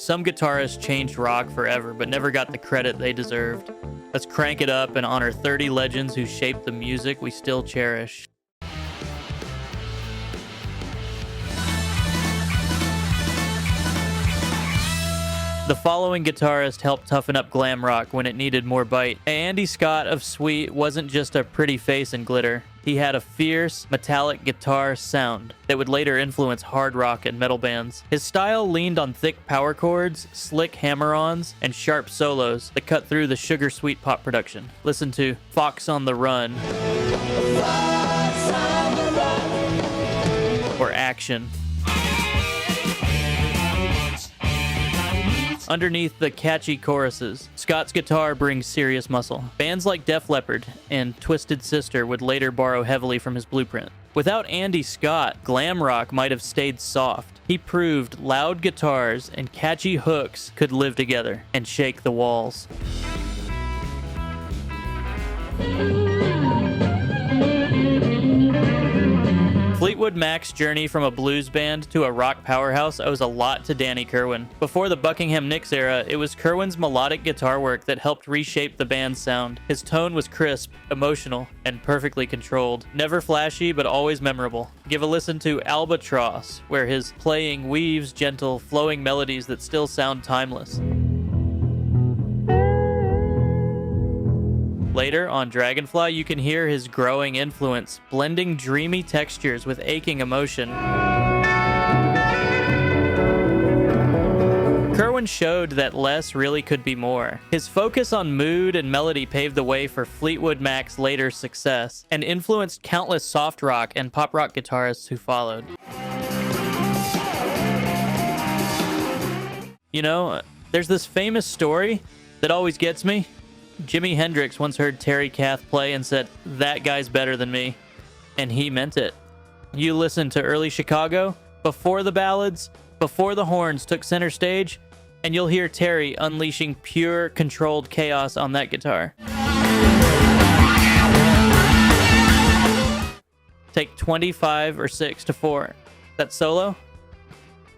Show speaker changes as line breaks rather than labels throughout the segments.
Some guitarists changed rock forever, but never got the credit they deserved. Let's crank it up and honor 30 legends who shaped the music we still cherish. The following guitarist helped toughen up glam rock when it needed more bite. Andy Scott of Sweet wasn't just a pretty face and glitter. He had a fierce, metallic guitar sound that would later influence hard rock and metal bands. His style leaned on thick power chords, slick hammer-ons, and sharp solos that cut through the sugar-sweet pop production. Listen to Fox on the Run or Action. Underneath the catchy choruses, Scott's guitar brings serious muscle. Bands like Def Leppard and Twisted Sister would later borrow heavily from his blueprint. Without Andy Scott, glam rock might have stayed soft. He proved loud guitars and catchy hooks could live together and shake the walls. Fleetwood Mac's journey from a blues band to a rock powerhouse owes a lot to Danny Kirwan. Before the Buckingham Nicks era, it was Kirwan's melodic guitar work that helped reshape the band's sound. His tone was crisp, emotional, and perfectly controlled. Never flashy, but always memorable. Give a listen to Albatross, where his playing weaves gentle, flowing melodies that still sound timeless. Later, on Dragonfly, you can hear his growing influence, blending dreamy textures with aching emotion. Kirwan showed that less really could be more. His focus on mood and melody paved the way for Fleetwood Mac's later success, and influenced countless soft rock and pop rock guitarists who followed. You know, there's this famous story that always gets me. Jimi Hendrix once heard Terry Kath play and said, "That guy's better than me." And he meant it. You listen to early Chicago, before the ballads, before the horns took center stage, and you'll hear Terry unleashing pure, controlled chaos on that guitar. Take 25 or 6 to 4. That solo,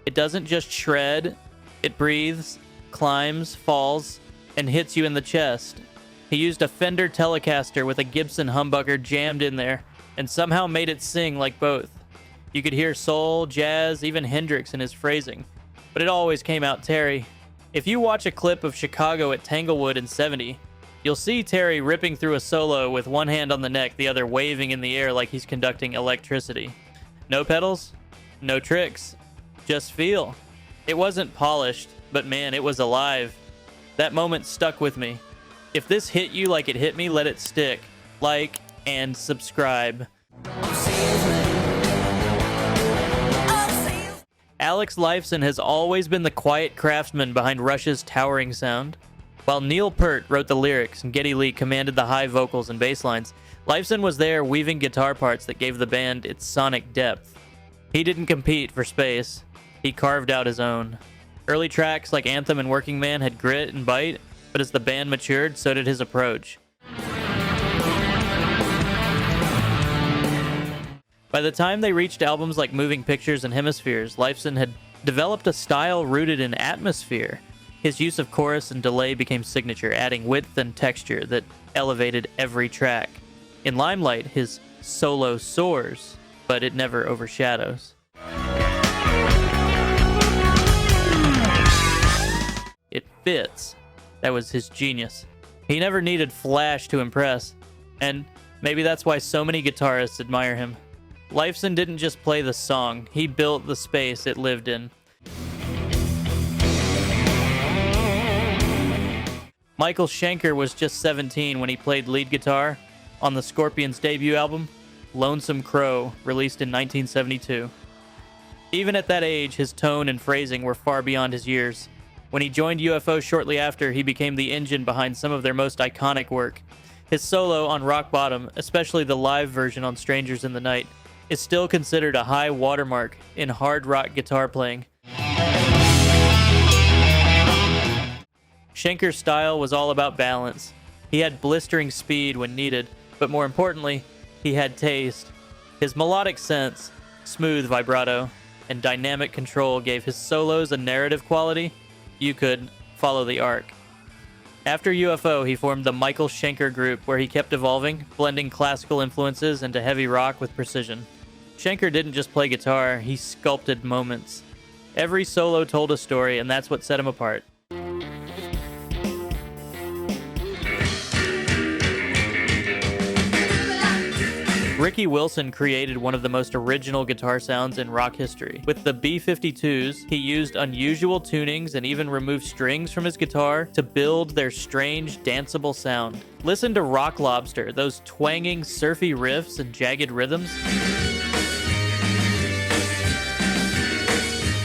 it doesn't just shred, it breathes, climbs, falls, and hits you in the chest. He used a Fender Telecaster with a Gibson humbucker jammed in there, and somehow made it sing like both. You could hear soul, jazz, even Hendrix in his phrasing, but it always came out Terry. If you watch a clip of Chicago at Tanglewood in '70, you'll see Terry ripping through a solo with one hand on the neck, the other waving in the air like he's conducting electricity. No pedals, no tricks, just feel. It wasn't polished, but man, it was alive. That moment stuck with me. If this hit you like it hit me, let it stick. Like and subscribe. Alex Lifeson has always been the quiet craftsman behind Rush's towering sound. While Neil Peart wrote the lyrics and Geddy Lee commanded the high vocals and bass lines, Lifeson was there weaving guitar parts that gave the band its sonic depth. He didn't compete for space. He carved out his own. Early tracks like Anthem and Working Man had grit and bite, but as the band matured, so did his approach. By the time they reached albums like Moving Pictures and Hemispheres, Lifeson had developed a style rooted in atmosphere. His use of chorus and delay became signature, adding width and texture that elevated every track. In Limelight, his solo soars, but it never overshadows. It fits. That was his genius. He never needed flash to impress, and maybe that's why so many guitarists admire him. Lifeson didn't just play the song, he built the space it lived in. Michael Schenker was just 17 when he played lead guitar on the Scorpions' debut album, Lonesome Crow, released in 1972. Even at that age, his tone and phrasing were far beyond his years. When he joined UFO shortly after, he became the engine behind some of their most iconic work. His solo on Rock Bottom, especially the live version on Strangers in the Night, is still considered a high watermark in hard rock guitar playing. Schenker's style was all about balance. He had blistering speed when needed, but more importantly, he had taste. His melodic sense, smooth vibrato, and dynamic control gave his solos a narrative quality you could follow the arc. After UFO, he formed the Michael Schenker group, where he kept evolving, blending classical influences into heavy rock with precision. Schenker didn't just play guitar, he sculpted moments. Every solo told a story, and that's what set him apart. Ricky Wilson created one of the most original guitar sounds in rock history. With the B-52s, he used unusual tunings and even removed strings from his guitar to build their strange, danceable sound. Listen to Rock Lobster, those twanging, surfy riffs and jagged rhythms.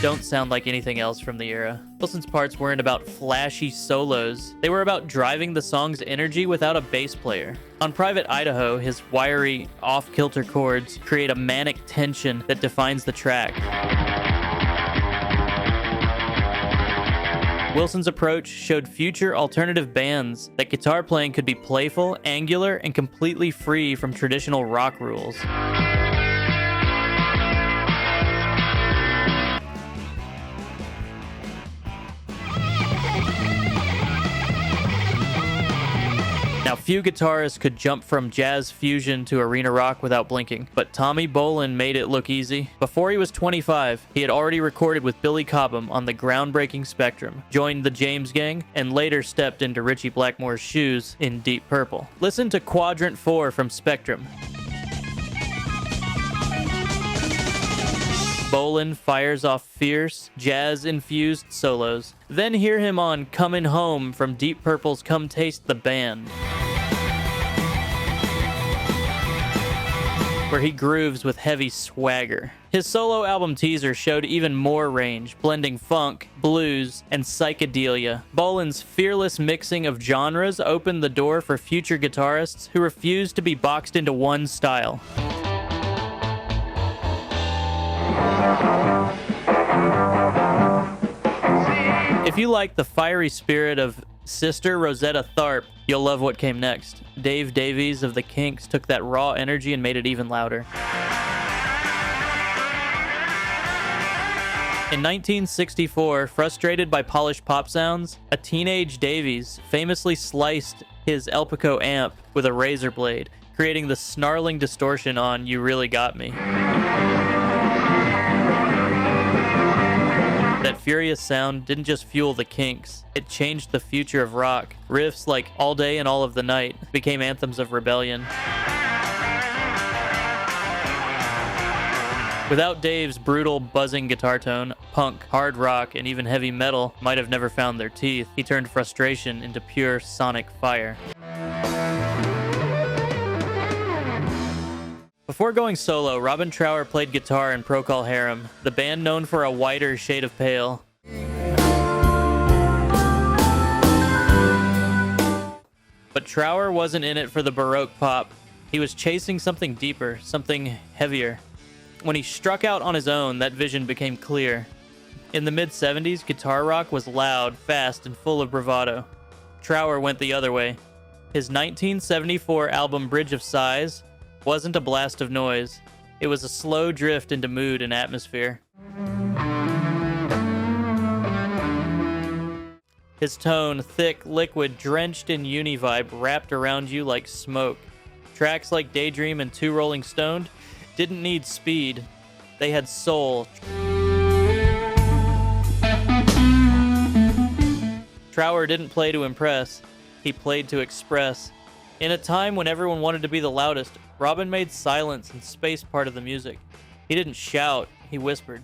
Don't sound like anything else from the era. Wilson's parts weren't about flashy solos. They were about driving the song's energy without a bass player. On Private Idaho, his wiry, off-kilter chords create a manic tension that defines the track. Wilson's approach showed future alternative bands that guitar playing could be playful, angular, and completely free from traditional rock rules. Now, few guitarists could jump from jazz fusion to arena rock without blinking, but Tommy Bolin made it look easy. Before he was 25, he had already recorded with Billy Cobham on the groundbreaking Spectrum, joined the James Gang, and later stepped into Ritchie Blackmore's shoes in Deep Purple. Listen to Quadrant 4 from Spectrum. Bolin fires off fierce, jazz-infused solos. Then hear him on Comin' Home from Deep Purple's Come Taste the Band, where he grooves with heavy swagger. His solo album Teaser showed even more range, blending funk, blues, and psychedelia. Bolin's fearless mixing of genres opened the door for future guitarists who refused to be boxed into one style. If you like the fiery spirit of sister Rosetta Tharpe, you'll love what came next. Dave Davies of the Kinks took that raw energy and made it even louder. In 1964, frustrated by polished pop sounds, a teenage Davies famously sliced his Elpico amp with a razor blade, creating the snarling distortion on You Really Got Me. That furious sound didn't just fuel the Kinks, it changed the future of rock. Riffs like All Day and All of the Night became anthems of rebellion. Without Dave's brutal, buzzing guitar tone, punk, hard rock, and even heavy metal might have never found their teeth. He turned frustration into pure sonic fire. Before going solo, Robin Trower played guitar in Procol Harum, the band known for a whiter shade of pale. But Trower wasn't in it for the Baroque pop. He was chasing something deeper, something heavier. When he struck out on his own, that vision became clear. In the mid-70s, guitar rock was loud, fast, and full of bravado. Trower went the other way. His 1974 album Bridge of Sighs wasn't a blast of noise. It was a slow drift into mood and atmosphere. His tone, thick, liquid, drenched in uni-vibe, wrapped around you like smoke. Tracks like Daydream and Two Rolling Stoned didn't need speed. They had soul. Trower didn't play to impress. He played to express. In a time when everyone wanted to be the loudest, Robin made silence and space part of the music. He didn't shout, he whispered.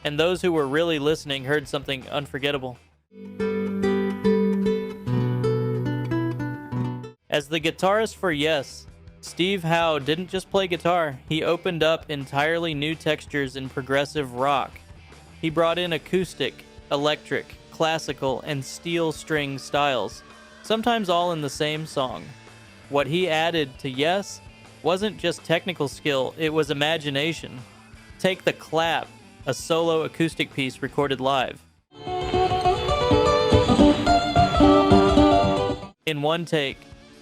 And those who were really listening heard something unforgettable. As the guitarist for Yes, Steve Howe didn't just play guitar, he opened up entirely new textures in progressive rock. He brought in acoustic, electric, classical, and steel string styles, sometimes all in the same song. What he added to Yes wasn't just technical skill, it was imagination. Take The Clap, a solo acoustic piece recorded live. In one take,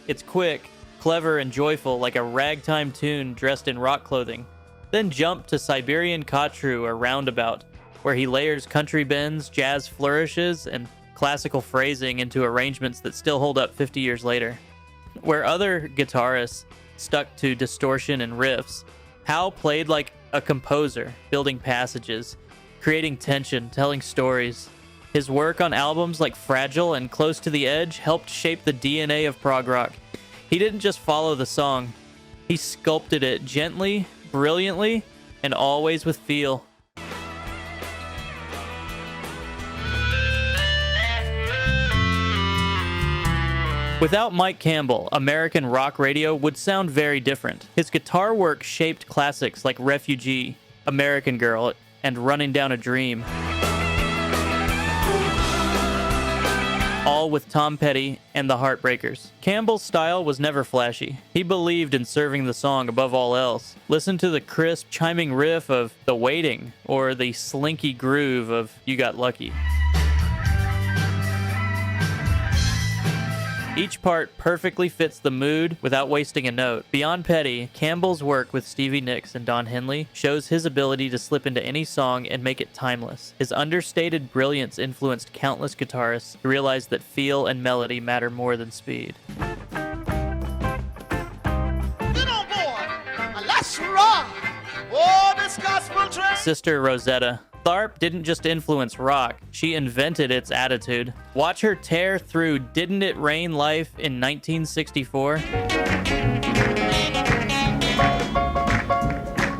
it's quick, clever, and joyful like a ragtime tune dressed in rock clothing. Then jump to Siberian Kotru or Roundabout, where he layers country bends, jazz flourishes, and classical phrasing into arrangements that still hold up 50 years later. Where other guitarists stuck to distortion and riffs, Howe played like a composer, building passages, creating tension, telling stories. His work on albums like Fragile and Close to the Edge helped shape the DNA of prog rock. He didn't just follow the song, he sculpted it gently, brilliantly, and always with feel. Without Mike Campbell, American rock radio would sound very different. His guitar work shaped classics like Refugee, American Girl, and Running Down a Dream. All with Tom Petty and the Heartbreakers. Campbell's style was never flashy. He believed in serving the song above all else. Listen to the crisp, chiming riff of The Waiting, or the slinky groove of You Got Lucky. Each part perfectly fits the mood without wasting a note. Beyond Petty, Campbell's work with Stevie Nicks and Don Henley shows his ability to slip into any song and make it timeless. His understated brilliance influenced countless guitarists to realize that feel and melody matter more than speed.
Get on board, let's rock! Oh, this gospel train!
Sister Rosetta. Tharpe didn't just influence rock, she invented its attitude. Watch her tear through Didn't It Rain Life in 1964.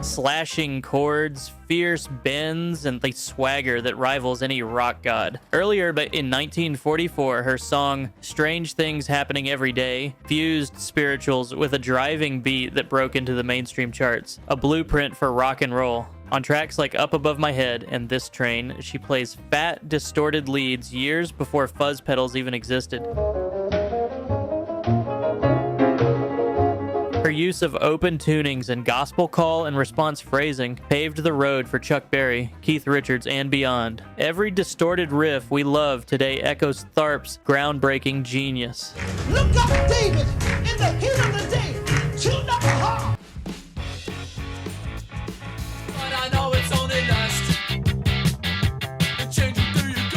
Slashing chords, fierce bends, and the swagger that rivals any rock god. Earlier, but in 1944, her song Strange Things Happening Every Day fused spirituals with a driving beat that broke into the mainstream charts, a blueprint for rock and roll. On tracks like Up Above My Head and This Train, she plays fat, distorted leads years before fuzz pedals even existed. Her use of open tunings and gospel call and response phrasing paved the road for Chuck Berry, Keith Richards, and beyond. Every distorted riff we love today echoes Tharpe's groundbreaking genius.
Look up David in the heat of the day, tune up a heart.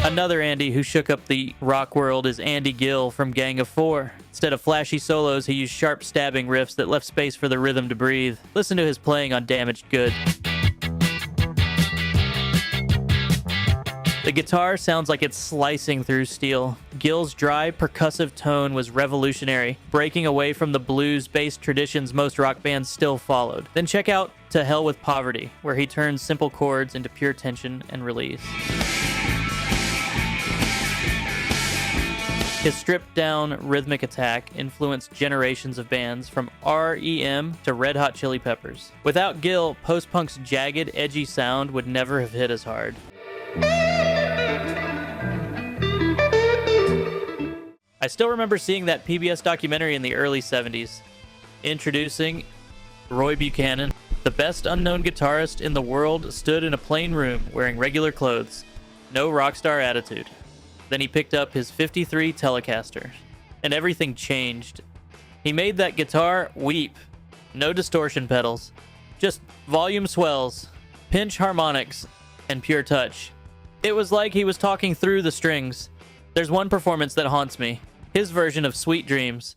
Another Andy who shook up the rock world is Andy Gill from Gang of Four. Instead of flashy solos, he used sharp stabbing riffs that left space for the rhythm to breathe. Listen to his playing on Damaged Good. The guitar sounds like it's slicing through steel. Gill's dry, percussive tone was revolutionary, breaking away from the blues-based traditions most rock bands still followed. Then check out To Hell with Poverty, where he turns simple chords into pure tension and release. His stripped-down rhythmic attack influenced generations of bands, from R.E.M. to Red Hot Chili Peppers. Without Gill, post-punk's jagged, edgy sound would never have hit as hard. I still remember seeing that PBS documentary in the early 70s. Introducing Roy Buchanan, the best unknown guitarist in the world, stood in a plain room wearing regular clothes. No rock star attitude. Then he picked up his '53 Telecaster, and everything changed. He made that guitar weep. No distortion pedals, just volume swells, pinch harmonics, and pure touch. It was like he was talking through the strings. There's one performance that haunts me, his version of Sweet Dreams.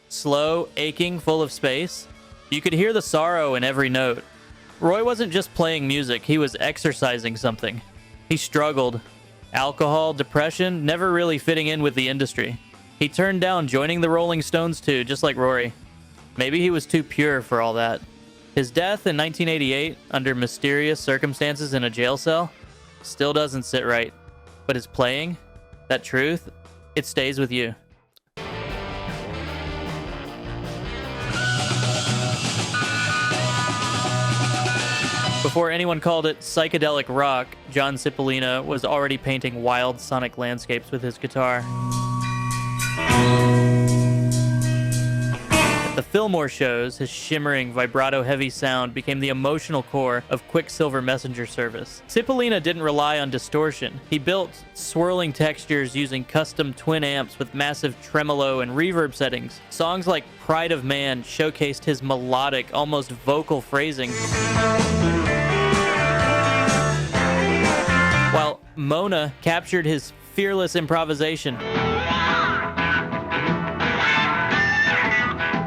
Slow, aching, full of space. You could hear the sorrow in every note. Roy wasn't just playing music, he was exercising something. He struggled. Alcohol, depression, never really fitting in with the industry. He turned down joining the Rolling Stones too, just like Rory. Maybe he was too pure for all that. His death in 1988, under mysterious circumstances in a jail cell, still doesn't sit right. But his playing, that truth, it stays with you. Before anyone called it psychedelic rock, John Cipollina was already painting wild sonic landscapes with his guitar. At the Fillmore shows, his shimmering, vibrato-heavy sound became the emotional core of Quicksilver Messenger Service. Cipollina didn't rely on distortion. He built swirling textures using custom twin amps with massive tremolo and reverb settings. Songs like Pride of Man showcased his melodic, almost vocal phrasing. Mona captured his fearless improvisation.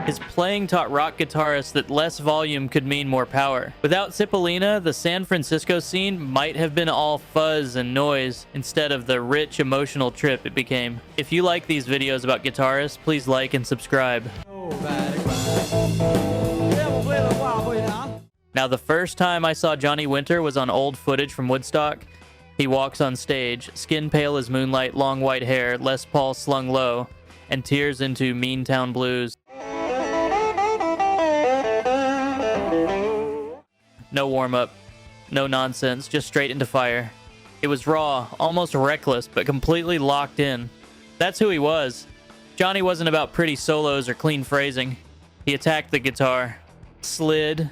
His playing taught rock guitarists that less volume could mean more power. Without Cipollina, the San Francisco scene might have been all fuzz and noise instead of the rich emotional trip it became. If you like these videos about guitarists, please like and subscribe. Now, the first time I saw Johnny Winter was on old footage from Woodstock. He walks on stage, skin pale as moonlight, long white hair, Les Paul slung low, and tears into Mean Town Blues. No warm-up, no nonsense, just straight into fire. It was raw, almost reckless, but completely locked in. That's who he was. Johnny wasn't about pretty solos or clean phrasing. He attacked the guitar, slid,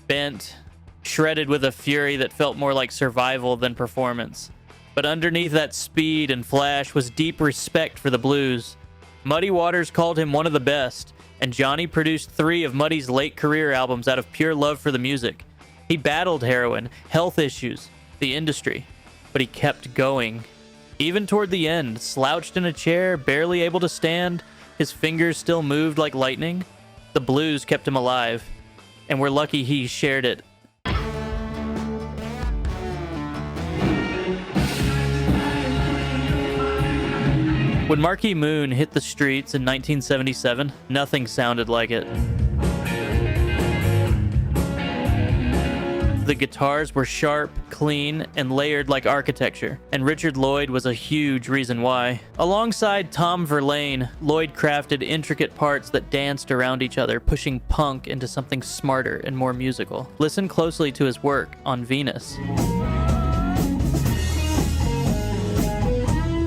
bent, shredded with a fury that felt more like survival than performance. But underneath that speed and flash was deep respect for the blues. Muddy Waters called him one of the best, and Johnny produced 3 of Muddy's late career albums out of pure love for the music. He battled heroin, health issues, the industry, but he kept going. Even toward the end, slouched in a chair, barely able to stand, his fingers still moved like lightning. The blues kept him alive, and we're lucky he shared it. When Marquee Moon hit the streets in 1977, nothing sounded like it. The guitars were sharp, clean, and layered like architecture, and Richard Loyd was a huge reason why. Alongside Tom Verlaine, Loyd crafted intricate parts that danced around each other, pushing punk into something smarter and more musical. Listen closely to his work on Venus.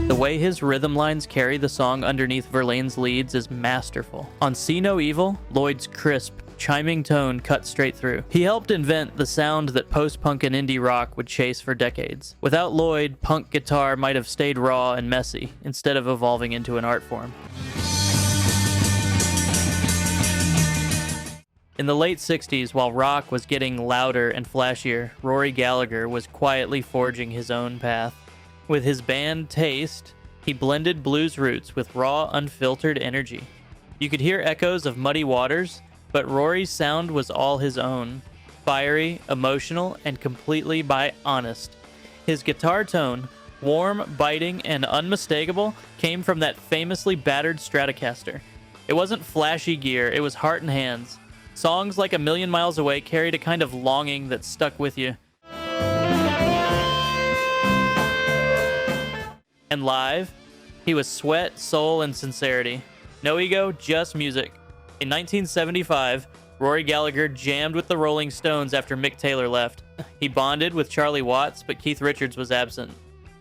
The way his rhythm lines carry the song underneath Verlaine's leads is masterful. On See No Evil, Loyd's crisp, chiming tone cut straight through. He helped invent the sound that post-punk and indie rock would chase for decades. Without Loyd, punk guitar might have stayed raw and messy, instead of evolving into an art form. In the late 60s, while rock was getting louder and flashier, Rory Gallagher was quietly forging his own path. With his band Taste, he blended blues roots with raw, unfiltered energy. You could hear echoes of Muddy Waters, but Rory's sound was all his own. Fiery, emotional, and completely honest. His guitar tone, warm, biting, and unmistakable, came from that famously battered Stratocaster. It wasn't flashy gear, it was heart and hands. Songs like A Million Miles Away carried a kind of longing that stuck with you. And live, he was sweat, soul, and sincerity. No ego, just music. In 1975, Rory Gallagher jammed with the Rolling Stones after Mick Taylor left. He bonded with Charlie Watts, but Keith Richards was absent.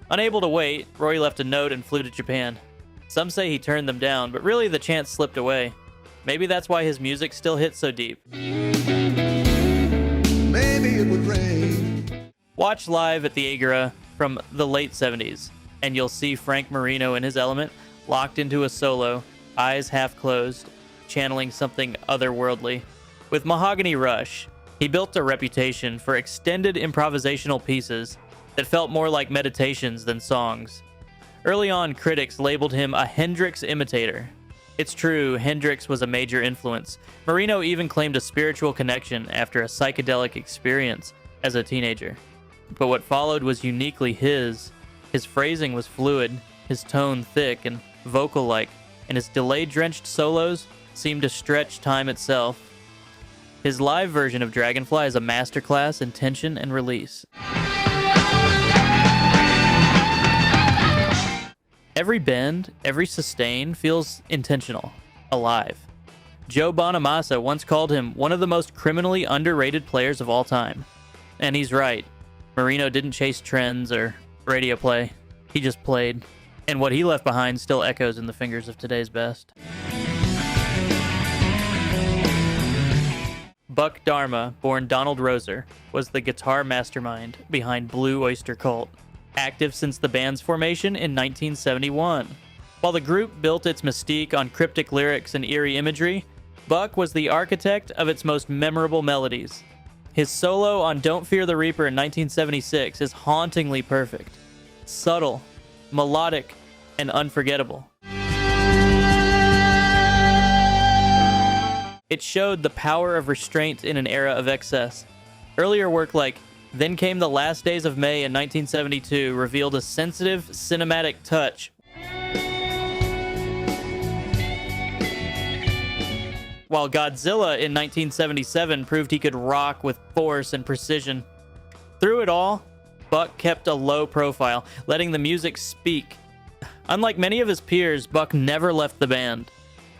Unable to wait, Rory left a note and flew to Japan. Some say he turned them down, but really the chance slipped away. Maybe that's why his music still hits so deep.
Maybe it would rain.
Watch Live at the Agora from the late 70s, and you'll see Frank Marino in his element, locked into a solo, eyes half closed, channeling something otherworldly. With Mahogany Rush, he built a reputation for extended improvisational pieces that felt more like meditations than songs. Early on, critics labeled him a Hendrix imitator. It's true, Hendrix was a major influence. Marino even claimed a spiritual connection after a psychedelic experience as a teenager. But what followed was uniquely his. His phrasing was fluid, his tone thick and vocal-like, and his delay-drenched solos seemed to stretch time itself. His live version of Dragonfly is a masterclass in tension and release. Every bend, every sustain feels intentional, alive. Joe Bonamassa once called him one of the most criminally underrated players of all time. And he's right. Marino didn't chase trends or radio play. He just played. And what he left behind still echoes in the fingers of today's best. Buck Dharma, born Donald Roser, was the guitar mastermind behind Blue Oyster Cult, active since the band's formation in 1971. While the group built its mystique on cryptic lyrics and eerie imagery, Buck was the architect of its most memorable melodies. His solo on Don't Fear the Reaper in 1976 is hauntingly perfect. subtle, melodic, and unforgettable. It showed the power of restraint in an era of excess. Earlier work like Then Came the Last Days of May in 1972 revealed a sensitive, cinematic touch, while Godzilla in 1977 proved he could rock with force and precision. Through it all, Buck kept a low profile, letting the music speak. Unlike many of his peers, Buck never left the band.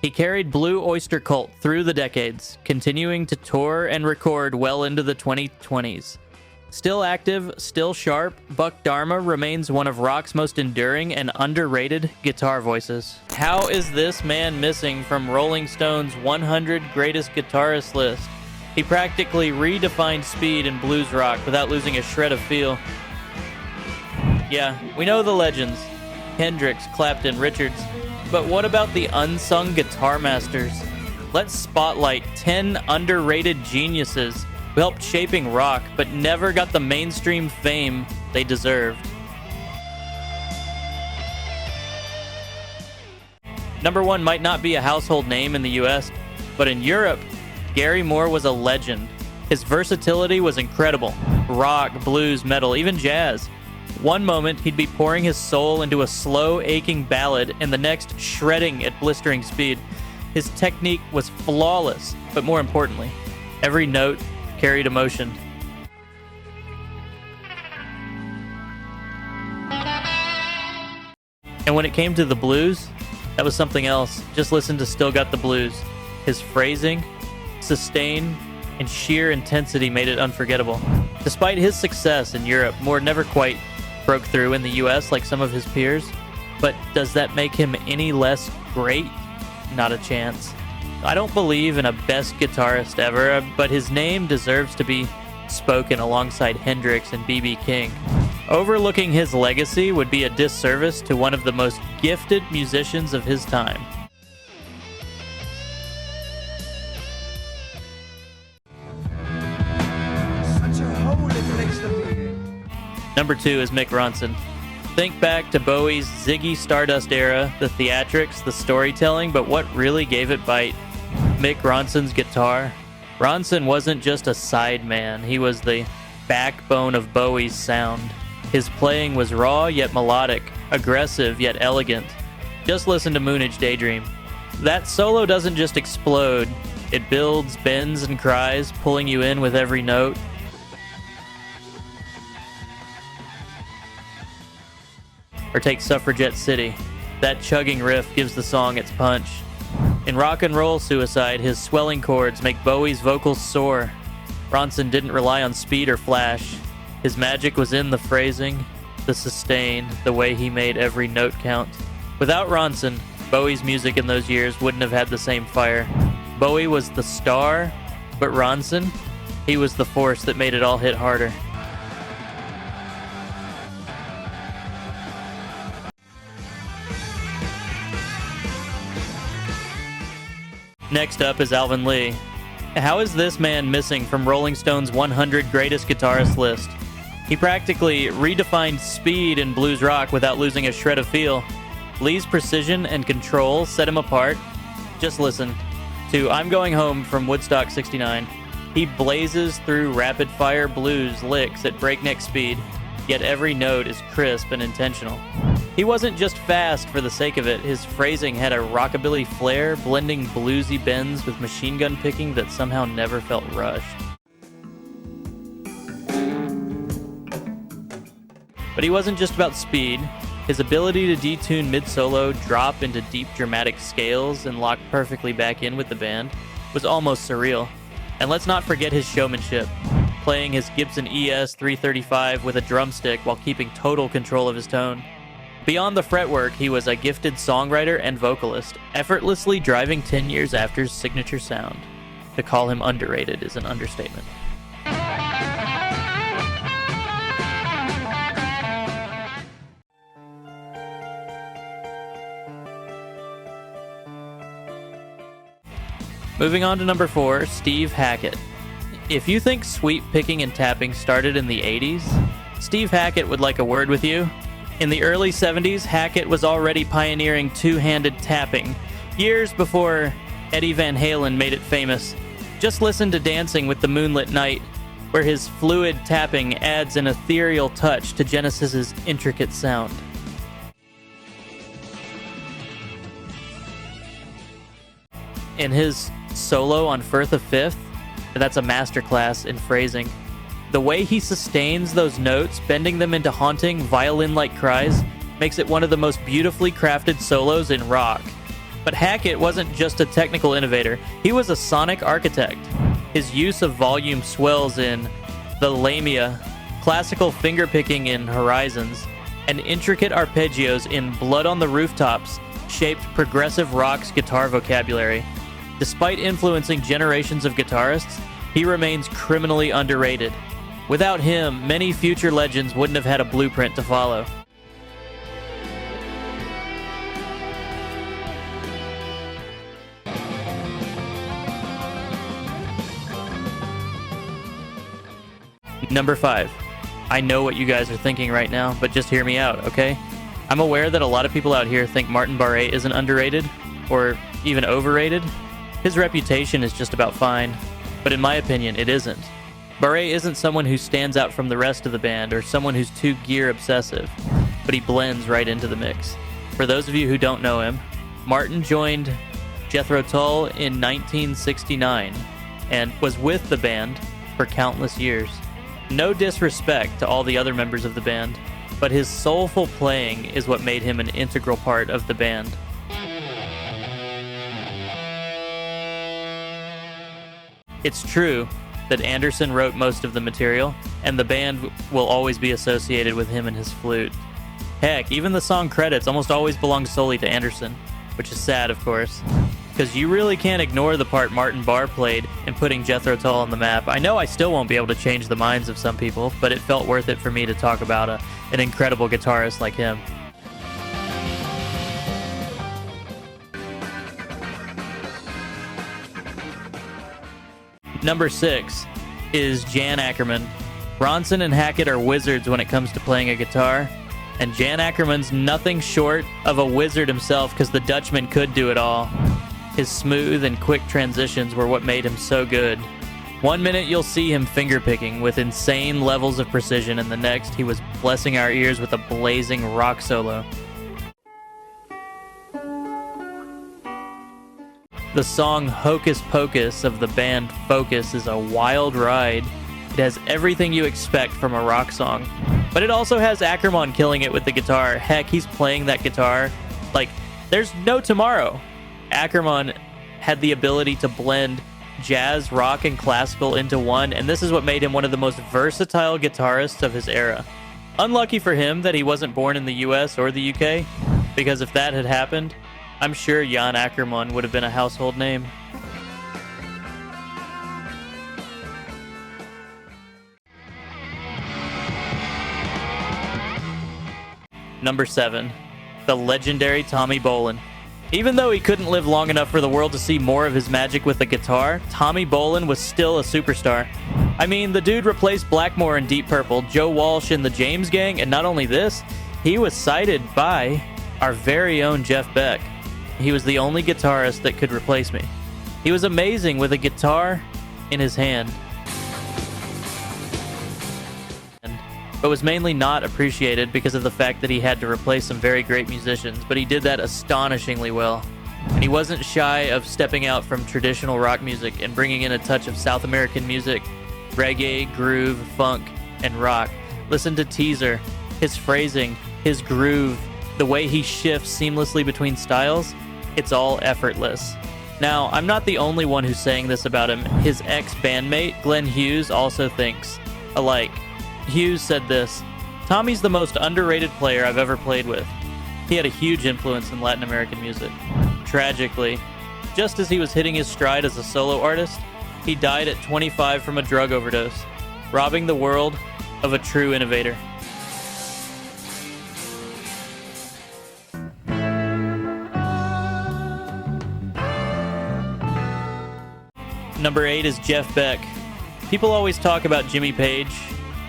He carried Blue Oyster Cult through the decades, continuing to tour and record well into the 2020s. Still active, still sharp, Buck Dharma remains one of rock's most enduring and underrated guitar voices. How is this man missing from Rolling Stone's 100 Greatest Guitarists list? He practically redefined speed in blues rock without losing a shred of feel. Yeah, we know the legends: Hendrix, Clapton, Richards. But what about the unsung guitar masters? Let's spotlight 10 underrated geniuses who helped shaping rock but never got the mainstream fame they deserved. Number 1 might not be a household name in the US, but in Europe, Gary Moore was a legend. His versatility was incredible. Rock, blues, metal, even jazz. One moment, he'd be pouring his soul into a slow, aching ballad, and the next, shredding at blistering speed. His technique was flawless, but more importantly, every note carried emotion. And when it came to the blues, that was something else. Just listen to Still Got the Blues. His phrasing, sustain, and sheer intensity made it unforgettable. Despite his success in Europe, Moore never quite broke through in the US like some of his peers. But does that make him any less great? Not a chance. I don't believe in a best guitarist ever, but his name deserves to be spoken alongside Hendrix and B.B. King. Overlooking his legacy would be a disservice to one of the most gifted musicians of his time. Number 2 is Mick Ronson. Think back to Bowie's Ziggy Stardust era, the theatrics, the storytelling, but what really gave it bite? Mick Ronson's guitar. Ronson wasn't just a sideman, he was the backbone of Bowie's sound. His playing was raw yet melodic, aggressive yet elegant. Just listen to Moonage Daydream. That solo doesn't just explode, it builds, bends, and cries, pulling you in with every note. Or take Suffragette City. That chugging riff gives the song its punch. In Rock and Roll Suicide, his swelling chords make Bowie's vocals soar. Ronson didn't rely on speed or flash. His magic was in the phrasing, the sustain, the way he made every note count. Without Ronson, Bowie's music in those years wouldn't have had the same fire. Bowie was the star, but Ronson, he was the force that made it all hit harder. Next up is Alvin Lee. How is this man missing from Rolling Stone's 100 Greatest Guitarists list? He practically redefined speed in blues rock without losing a shred of feel. Lee's precision and control set him apart. Just listen to I'm Going Home from Woodstock 69. He blazes through rapid-fire blues licks at breakneck speed, yet every note is crisp and intentional. He wasn't just fast for the sake of it. His phrasing had a rockabilly flair, blending bluesy bends with machine gun picking that somehow never felt rushed. But he wasn't just about speed. His ability to detune mid-solo, drop into deep dramatic scales, and lock perfectly back in with the band was almost surreal. And let's not forget his showmanship, playing his Gibson ES 335 with a drumstick while keeping total control of his tone. Beyond the fretwork, he was a gifted songwriter and vocalist, effortlessly driving 10 years after his signature sound. To call him underrated is an understatement. Moving on to number 4, Steve Hackett. If you think sweep picking and tapping started in the 80s, Steve Hackett would like a word with you. In the early 70s, Hackett was already pioneering two-handed tapping, years before Eddie Van Halen made it famous. Just listen to Dancing with the Moonlit Night, where his fluid tapping adds an ethereal touch to Genesis's intricate sound. In his solo on Firth of Fifth, that's a masterclass in phrasing. The way he sustains those notes, bending them into haunting, violin-like cries, makes it one of the most beautifully crafted solos in rock. But Hackett wasn't just a technical innovator, he was a sonic architect. His use of volume swells in The Lamia, classical fingerpicking in Horizons, and intricate arpeggios in Blood on the Rooftops shaped progressive rock's guitar vocabulary. Despite influencing generations of guitarists, he remains criminally underrated. Without him, many future legends wouldn't have had a blueprint to follow. Number 5. I know what you guys are thinking right now, but just hear me out, okay? I'm aware that a lot of people out here think Martin Barre isn't underrated, or even overrated. His reputation is just about fine, but in my opinion, it isn't. Barre isn't someone who stands out from the rest of the band, or someone who's too gear obsessive, but he blends right into the mix. For those of you who don't know him, Martin joined Jethro Tull in 1969, and was with the band for countless years. No disrespect to all the other members of the band, but his soulful playing is what made him an integral part of the band. It's true that Anderson wrote most of the material, and the band will always be associated with him and his flute. Heck, even the song credits almost always belong solely to Anderson, which is sad, of course. Because you really can't ignore the part Martin Barre played in putting Jethro Tull on the map. I know I still won't be able to change the minds of some people, but it felt worth it for me to talk about an incredible guitarist like him. Number 6 is Jan Akkerman. Ronson and Hackett are wizards when it comes to playing a guitar, and Jan Akkerman's nothing short of a wizard himself because the Dutchman could do it all. His smooth and quick transitions were what made him so good. One minute you'll see him fingerpicking with insane levels of precision, and the next he was blessing our ears with a blazing rock solo. The song Hocus Pocus of the band Focus is a wild ride. It has everything you expect from a rock song, but it also has Akkerman killing it with the guitar. Heck, he's playing that guitar like there's no tomorrow. Akkerman had the ability to blend jazz, rock, and classical into one, and this is what made him one of the most versatile guitarists of his era. Unlucky for him that he wasn't born in the US or the UK, because if that had happened, I'm sure Jan Akkerman would have been a household name. Number 7, the legendary Tommy Bolin. Even though he couldn't live long enough for the world to see more of his magic with the guitar, Tommy Bolin was still a superstar. I mean, the dude replaced Blackmore in Deep Purple, Joe Walsh in the James Gang, and not only this, he was cited by our very own Jeff Beck. He was the only guitarist that could replace me. He was amazing with a guitar in his hand, but was mainly not appreciated because of the fact that he had to replace some very great musicians, but he did that astonishingly well. And he wasn't shy of stepping out from traditional rock music and bringing in a touch of South American music, reggae, groove, funk, and rock. Listen to Teaser, his phrasing, his groove, the way he shifts seamlessly between styles, it's all effortless. Now, I'm not the only one who's saying this about him. His ex-bandmate, Glenn Hughes, also thinks alike. Hughes said this, "Tommy's the most underrated player I've ever played with. He had a huge influence in Latin American music." Tragically, just as he was hitting his stride as a solo artist, he died at 25 from a drug overdose, robbing the world of a true innovator. Number 8 is Jeff Beck. People always talk about Jimmy Page,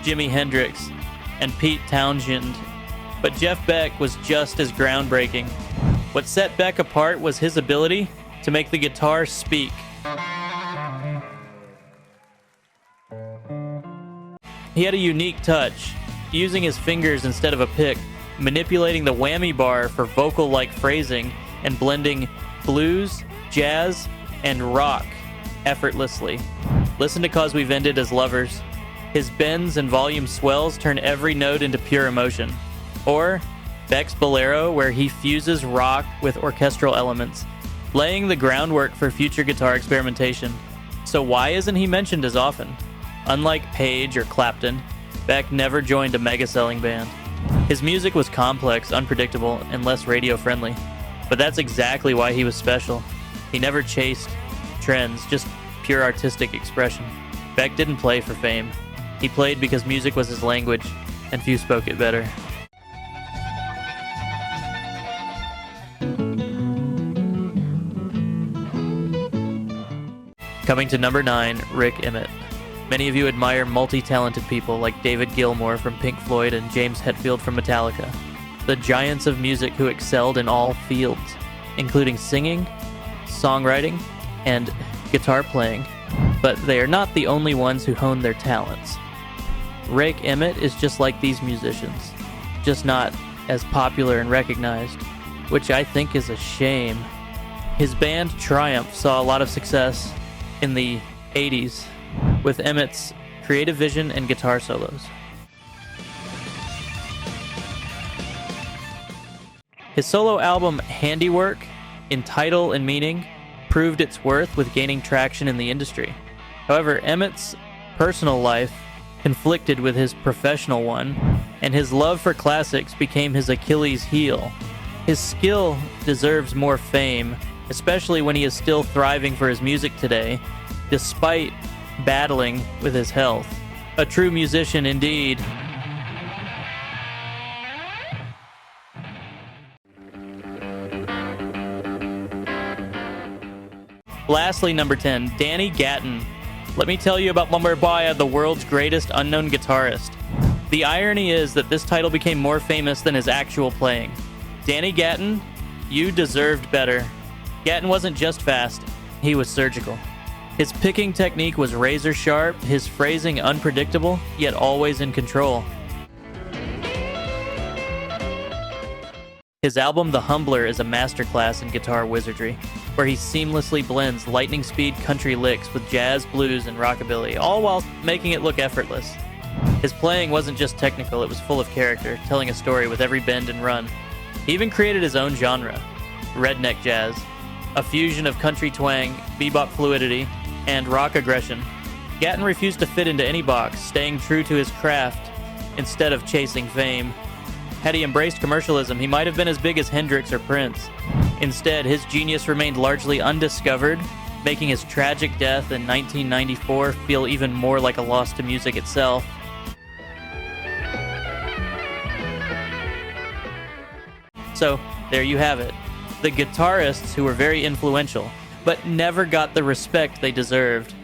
Jimi Hendrix, and Pete Townshend But Jeff Beck was just as groundbreaking. What set Beck apart was his ability to make the guitar speak. He had a unique touch, using his fingers instead of a pick, manipulating the whammy bar for vocal-like phrasing, and blending blues, jazz, and rock effortlessly. Listen to "'Cause We've Ended as Lovers." His bends and volume swells turn every note into pure emotion. Or Beck's Bolero, where he fuses rock with orchestral elements, laying the groundwork for future guitar experimentation. So why isn't he mentioned as often? Unlike Page or Clapton, Beck never joined a mega-selling band. His music was complex, unpredictable, and less radio-friendly. But that's exactly why he was special. He never chased trends, just pure artistic expression. Beck didn't play for fame. He played because music was his language, and few spoke it better. Coming to number 9, Rik Emmett. Many of you admire multi-talented people like David Gilmour from Pink Floyd and James Hetfield from Metallica, the giants of music who excelled in all fields, including singing, songwriting, and guitar playing. But they are not the only ones who hone their talents. Rik Emmett is just like these musicians, just not as popular and recognized, which I think is a shame. His band Triumph saw a lot of success in the 80s with Emmett's creative vision and guitar solos. His solo album Handiwork, in title and meaning, proved its worth with gaining traction in the industry. However, Emmett's personal life conflicted with his professional one, and his love for classics became his Achilles heel. His skill deserves more fame, especially when he is still thriving for his music today, despite battling with his health. A true musician indeed. Lastly, number 10, Danny Gatton. Let me tell you about Mumbai, the world's greatest unknown guitarist. The irony is that this title became more famous than his actual playing. Danny Gatton, you deserved better. Gatton wasn't just fast, he was surgical. His picking technique was razor sharp, his phrasing unpredictable, yet always in control. His album The Humbler is a masterclass in guitar wizardry, where he seamlessly blends lightning speed country licks with jazz, blues, and rockabilly, all while making it look effortless. His playing wasn't just technical, it was full of character, telling a story with every bend and run. He even created his own genre, redneck jazz, a fusion of country twang, bebop fluidity, and rock aggression. Gatton refused to fit into any box, staying true to his craft instead of chasing fame. Had he embraced commercialism, he might have been as big as Hendrix or Prince. Instead, his genius remained largely undiscovered, making his tragic death in 1994 feel even more like a loss to music itself. So, there you have it. The guitarists who were very influential, but never got the respect they deserved.